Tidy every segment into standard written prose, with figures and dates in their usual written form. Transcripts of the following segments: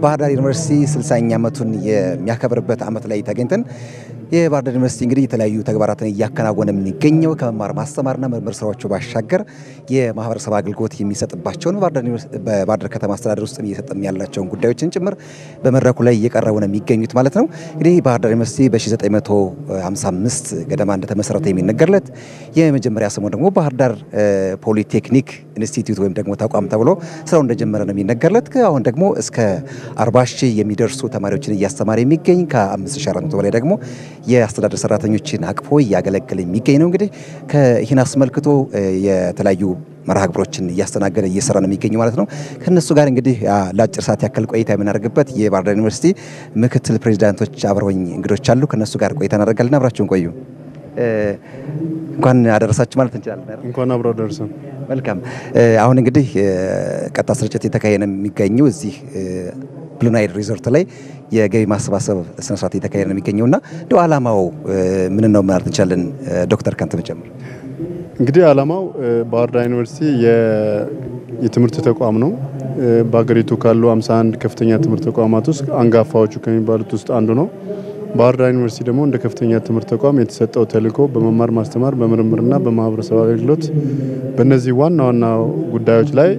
ባህር ዳር ዩኒቨርሲቲ 60ኛ ዓመቱን የሚያከብርበት ዓመት ላይ ተገኝተን የባህር ዳር ዩኒቨርሲቲ እንግዲህ የተለያዩ ተግባራትን እያከናወነ የሚገኘው ከመማር ማስተማርና ምርምር ስራዎቹ ባሻገር የማህበረሰብ አገልግሎት የሚሰጥባቸውን በባህር ዳር ከተማ አስተዳደር ውስጥ እየሰጠም ያላቸውን ጉዳዮችን ጭምር በመድረኩ ላይ እየቀረቡ ነው የሚገኙት ማለት ነው። እንግዲህ ባህር ዳር ዩኒቨርሲቲ በ1955 ገደማ እንደተመሰረተ የሚነገርለት የመጀመሪያ ስሙ ደግሞ ባህር ዳር ፖሊቴክኒክ ኢንስቲትዩት ወይም ደግሞ ተቋም ተብሎ ስራው እንደጀመረ ነው የሚነገርለት። አሁን ደግሞ እስከ 40,000 የሚደርሱ ተማሪዎችን እያስተማረ የሚገኝ ከ5400 በላይ ደግሞ የአስተዳደር ሰራተኞችን አቅፎ እያገለገለ የሚገኝ ነው። እንግዲህ ከይህን አስመልክቶ የተለያዩ መርሃ ግብሮችን እያስተናገደ እየሰራ ነው የሚገኘው ማለት ነው። ከነሱ ጋር እንግዲህ ለአጭር ሰዓት ያክል ቆይታ የምናደርግበት የባህር ዳር ዩኒቨርሲቲ ምክትል ፕሬዚዳንቶች አብረውኝ እንግዶች አሉ። ከነሱ ጋር ቆይታ እናደርጋለን። አብራችሁን ቆዩ። እንኳን አደረሳችሁ ማለት እንችላለን። እንኳን አብሮ ደርሰን። መልካም። አሁን እንግዲህ ቀጥታ ስርጭት የተካሄደ የሚገኘው እዚህ ብሉ ናይል ሪዞርት ላይ የገቢ ማሰባሰብ ስነ ስርዓት የተካሄደ ነው የሚገኘውና እንደው ዓላማው ምን ነው ማለት እንችላለን? ዶክተር ካንተ ጀምር። እንግዲህ ዓላማው ባህር ዳር ዩኒቨርሲቲ የትምህርት ተቋም ነው። በአገሪቱ ካሉ 51 ከፍተኛ ትምህርት ተቋማት ውስጥ አንጋፋዎቹ ከሚባሉት ውስጥ አንዱ ነው። ባህር ዳር ዩኒቨርሲቲ ደግሞ እንደ ከፍተኛ ትምህርት ተቋም የተሰጠው ተልዕኮ በመማር ማስተማር፣ በምርምርና በማህበረሰብ አገልግሎት በእነዚህ ዋና ዋና ጉዳዮች ላይ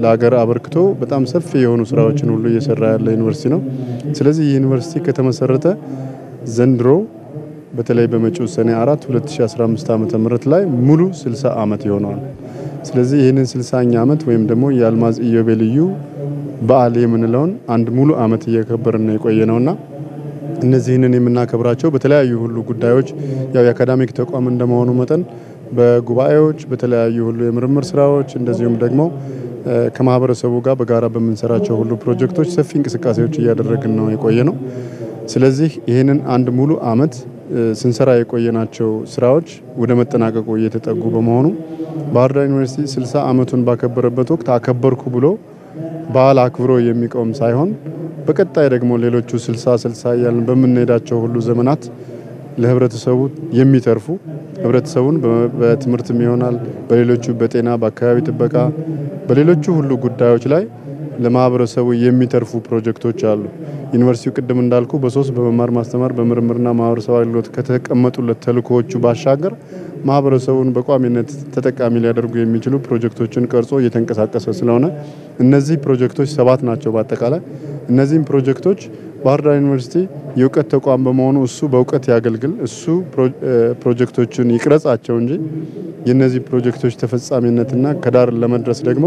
ለሀገር አበርክቶ በጣም ሰፊ የሆኑ ስራዎችን ሁሉ እየሰራ ያለ ዩኒቨርሲቲ ነው። ስለዚህ ይህ ዩኒቨርሲቲ ከተመሰረተ ዘንድሮ በተለይ በመጪው ሰኔ 4 2015 ዓ.ም ላይ ሙሉ 60 ዓመት ይሆነዋል። ስለዚህ ይህንን 60ኛ ዓመት ወይም ደግሞ የአልማዝ ኢዮቤልዩ በዓል የምንለውን አንድ ሙሉ ዓመት እየከበርን የቆየ ነውና እነዚህንን የምናከብራቸው በተለያዩ ሁሉ ጉዳዮች ያው የአካዳሚክ ተቋም እንደመሆኑ መጠን በጉባኤዎች በተለያዩ ሁሉ የምርምር ስራዎች እንደዚሁም ደግሞ ከማህበረሰቡ ጋር በጋራ በምንሰራቸው ሁሉ ፕሮጀክቶች ሰፊ እንቅስቃሴዎች እያደረግን ነው የቆየ ነው። ስለዚህ ይህንን አንድ ሙሉ ዓመት ስንሰራ የቆየናቸው ስራዎች ወደ መጠናቀቁ እየተጠጉ በመሆኑ ባህር ዳር ዩኒቨርሲቲ 60 ዓመቱን ባከበረበት ወቅት አከበርኩ ብሎ በዓል አክብሮ የሚቆም ሳይሆን በቀጣይ ደግሞ ሌሎቹ 60 እያልን በምንሄዳቸው ሁሉ ዘመናት ለህብረተሰቡ የሚተርፉ ህብረተሰቡን በትምህርትም ይሆናል በሌሎቹ በጤና በአካባቢ ጥበቃ በሌሎቹ ሁሉ ጉዳዮች ላይ ለማህበረሰቡ የሚተርፉ ፕሮጀክቶች አሉ። ዩኒቨርሲቲው ቅድም እንዳልኩ በሶስት በመማር ማስተማር በምርምርና ማህበረሰብ አገልግሎት ከተቀመጡለት ተልዕኮዎቹ ባሻገር ማህበረሰቡን በቋሚነት ተጠቃሚ ሊያደርጉ የሚችሉ ፕሮጀክቶችን ቀርጾ እየተንቀሳቀሰ ስለሆነ እነዚህ ፕሮጀክቶች 7 ናቸው። በአጠቃላይ እነዚህም ፕሮጀክቶች ባህር ዳር ዩኒቨርሲቲ የእውቀት ተቋም በመሆኑ እሱ በእውቀት ያገልግል፣ እሱ ፕሮጀክቶችን ይቅረጻቸው እንጂ የነዚህ ፕሮጀክቶች ተፈጻሚነትና ከዳር ለመድረስ ደግሞ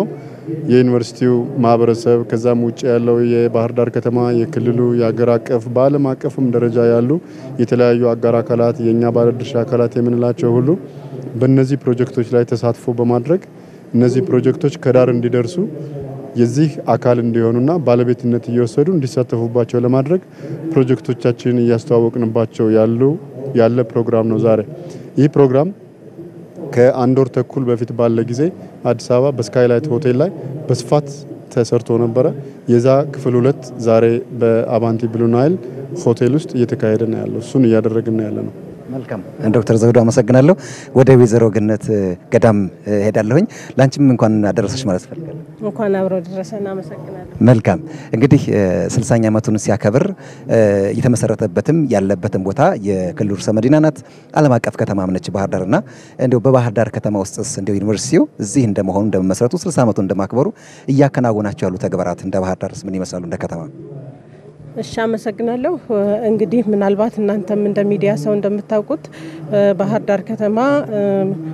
የዩኒቨርሲቲው ማህበረሰብ ከዛም ውጭ ያለው የባህር ዳር ከተማ የክልሉ የአገር አቀፍ በዓለም አቀፍም ደረጃ ያሉ የተለያዩ አጋር አካላት የኛ ባለድርሻ አካላት የምንላቸው ሁሉ በእነዚህ ፕሮጀክቶች ላይ ተሳትፎ በማድረግ እነዚህ ፕሮጀክቶች ከዳር እንዲደርሱ የዚህ አካል እንዲሆኑና ባለቤትነት እየወሰዱ እንዲሳተፉባቸው ለማድረግ ፕሮጀክቶቻችንን እያስተዋወቅንባቸው ያለ ፕሮግራም ነው ዛሬ። ይህ ፕሮግራም ከአንድ ወር ተኩል በፊት ባለ ጊዜ አዲስ አበባ በስካይላይት ሆቴል ላይ በስፋት ተሰርቶ ነበረ። የዛ ክፍል 2 ዛሬ በአቫንቲ ብሉ ናይል ሆቴል ውስጥ እየተካሄደ ነው ያለው። እሱን እያደረግን ያለ ነው። መልካም ዶክተር ዘውዱ አመሰግናለሁ። ወደ ወይዘሮ ገነት ገዳም ሄዳለሁኝ። ላንቺም እንኳን አደረሰሽ ማለት ፈልጋለሁ። እንኳን አብሮ ደረሰና አመሰግናለሁ። መልካም እንግዲህ 60ኛ ዓመቱን ሲያከብር የተመሰረተበትም ያለበትም ቦታ የክልሉ ርዕሰ መዲና ናት። ዓለም አቀፍ ከተማም ነች ባህር ዳርና እንደው በባህር ዳር ከተማ ውስጥስ እንደው ዩኒቨርሲቲው እዚህ እንደመሆኑ እንደመሰረቱ 60 ዓመቱን እንደማክበሩ እያከናወናቸው ያሉ ተግባራት እንደ ባህር ዳርስ ምን ይመስላሉ እንደ ከተማ? እሺ አመሰግናለሁ። እንግዲህ ምናልባት እናንተም እንደ ሚዲያ ሰው እንደምታውቁት ባህር ዳር ከተማ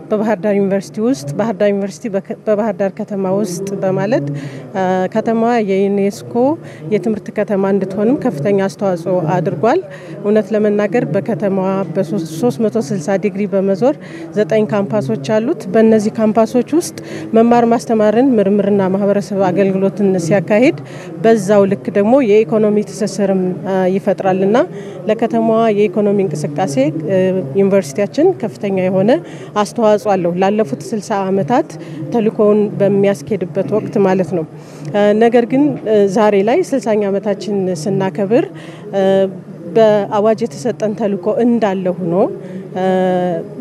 በባህር ዳር ዩኒቨርሲቲ ውስጥ ባህር ዳር ዩኒቨርሲቲ በባህር ዳር ከተማ ውስጥ በማለት ከተማዋ የዩኔስኮ የትምህርት ከተማ እንድትሆንም ከፍተኛ አስተዋጽኦ አድርጓል። እውነት ለመናገር በከተማዋ በ360 ዲግሪ በመዞር 9 ካምፓሶች አሉት። በእነዚህ ካምፓሶች ውስጥ መማር ማስተማርን ምርምርና ማህበረሰብ አገልግሎትን ሲያካሂድ በዛው ልክ ደግሞ የኢኮኖሚ ትስስርም ይፈጥራልና ለከተማዋ የኢኮኖሚ እንቅስቃሴ ዩኒቨርሲቲያችን ከፍተኛ የሆነ አስተዋጽኦ አለው ላለፉት 60 ዓመታት ተልእኮውን በሚያስኬድበት ወቅት ማለት ነው። ነገር ግን ዛሬ ላይ 60ኛ ዓመታችን ስናከብር በአዋጅ የተሰጠን ተልእኮ እንዳለ ሆኖ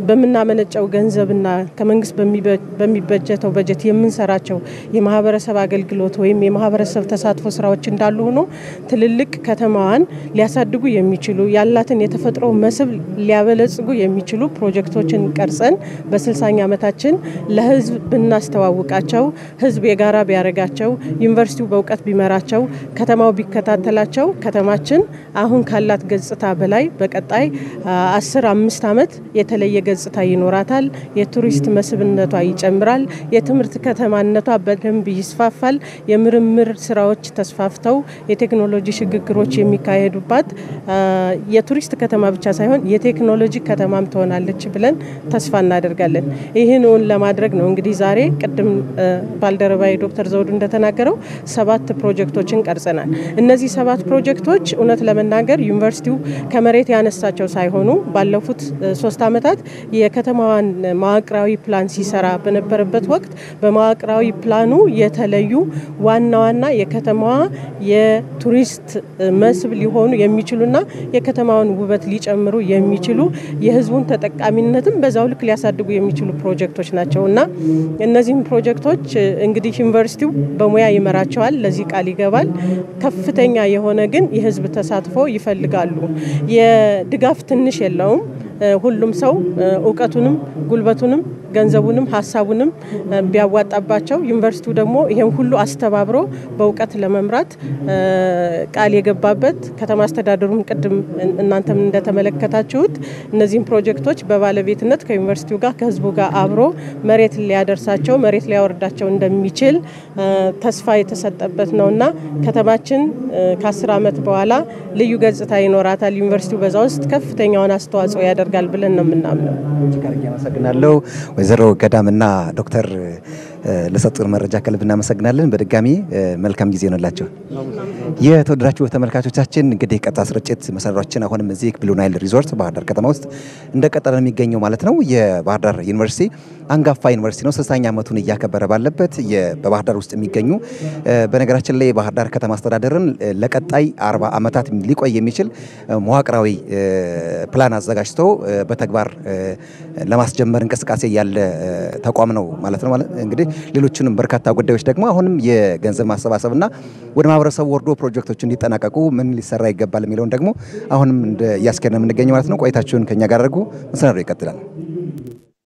በመናመነጨው ገንዘብና ከመንግስት በሚበጀተው በጀት የምንሰራቸው የማህበረሰብ አገልግሎት ወይም የማህበረሰብ ተሳትፎ ስራዎች እንዳሉ ሆኖ ትልልቅ ከተማዋን ሊያሳድጉ የሚችሉ ያላትን የተፈጥሮ መስህብ ሊያበለጽጉ የሚችሉ ፕሮጀክቶችን ቀርጸን በ60ኛ ዓመታችን ለህዝብ ብናስተዋውቃቸው ህዝብ የጋራ ቢያረጋቸው ዩኒቨርሲቲው በእውቀት ቢመራቸው ከተማው ቢከታተላቸው ከተማችን አሁን ካላት ገጽታ በላይ በቀጣይ 15 ዓመት የተለየ ገጽታ ይኖራታል። የቱሪስት መስህብነቷ ይጨምራል። የትምህርት ከተማነቷ በደንብ ይስፋፋል። የምርምር ስራዎች ተስፋፍተው የቴክኖሎጂ ሽግግሮች የሚካሄዱባት የቱሪስት ከተማ ብቻ ሳይሆን የቴክኖሎጂ ከተማም ትሆናለች ብለን ተስፋ እናደርጋለን። ይህንን ለማድረግ ነው እንግዲህ ዛሬ ቅድም ባልደረባይ ዶክተር ዘውዱ እንደተናገረው 7 ፕሮጀክቶችን ቀርጸናል። እነዚህ 7 ፕሮጀክቶች እውነት ለመናገር ዩኒቨርሲቲው ከመሬት ያነሳቸው ሳይሆኑ ባለፉት 3 ዓመታት የከተማዋን መዋቅራዊ ፕላን ሲሰራ በነበረበት ወቅት በመዋቅራዊ ፕላኑ የተለዩ ዋና የከተማዋ የቱሪስት መስህብ ሊሆኑ የሚችሉና የከተማውን ውበት ሊጨምሩ የሚችሉ የህዝቡን ተጠቃሚነትም በዛው ልክ ሊያሳድጉ የሚችሉ ፕሮጀክቶች ናቸውና እነዚህም ፕሮጀክቶች እንግዲህ ዩኒቨርሲቲው በሙያ ይመራቸዋል፣ ለዚህ ቃል ይገባል። ከፍተኛ የሆነ ግን የህዝብ ተሳትፎ ይፈልጋሉ። የድጋፍ ትንሽ የለውም። ሁሉም ሰው ዕውቀቱንም ጉልበቱንም ገንዘቡንም ሐሳቡንም ቢያዋጣባቸው ዩኒቨርሲቲው ደግሞ ይሄን ሁሉ አስተባብሮ በእውቀት ለመምራት ቃል የገባበት ከተማ አስተዳደሩም ቅድም እናንተም እንደተመለከታችሁት እነዚህን ፕሮጀክቶች በባለቤትነት ከዩኒቨርሲቲው ጋር ከህዝቡ ጋር አብሮ መሬት ሊያደርሳቸው መሬት ሊያወርዳቸው እንደሚችል ተስፋ የተሰጠበት ነውና ከተማችን ከ10 ዓመት በኋላ ልዩ ገጽታ ይኖራታል። ዩኒቨርሲቲው በዛ ውስጥ ከፍተኛውን አስተዋጽኦ ያደርጋል ብለን ነው የምናምነው። አመሰግናለሁ። ወይዘሮ ገዳምና ዶክተር ለሰጡን መረጃ ከልብ እናመሰግናለን። በድጋሚ መልካም ጊዜ ይሁንላችሁ። የተወደዳችሁ ተመልካቾቻችን እንግዲህ ቀጥታ ስርጭት መሰናዷችን አሁንም እዚህ ብሉ ናይል ሪዞርት ባህር ዳር ከተማ ውስጥ እንደቀጠለ የሚገኘው ማለት ነው። የባህር ዳር ዩኒቨርሲቲ አንጋፋ ዩኒቨርሲቲ ነው። 60ኛ ዓመቱን እያከበረ ባለበት በባህር ዳር ውስጥ የሚገኙ በነገራችን ላይ የባህር ዳር ከተማ አስተዳደርን ለቀጣይ 40 ዓመታት ሊቆይ የሚችል መዋቅራዊ ፕላን አዘጋጅቶ በተግባር ለማስጀመር እንቅስቃሴ ያለ ተቋም ነው ማለት ነው። እንግዲህ ሌሎችንም በርካታ ጉዳዮች ደግሞ አሁንም የገንዘብ ማሰባሰብና ወደ ማህበረሰቡ ወርዶ ፕሮጀክቶች እንዲጠናቀቁ ምን ሊሰራ ይገባል የሚለውን ደግሞ አሁንም እያስከነም እንገኝ ማለት ነው። ቆይታችሁን ከኛ ጋር አድርጉ። መሰናዶ ይቀጥላል።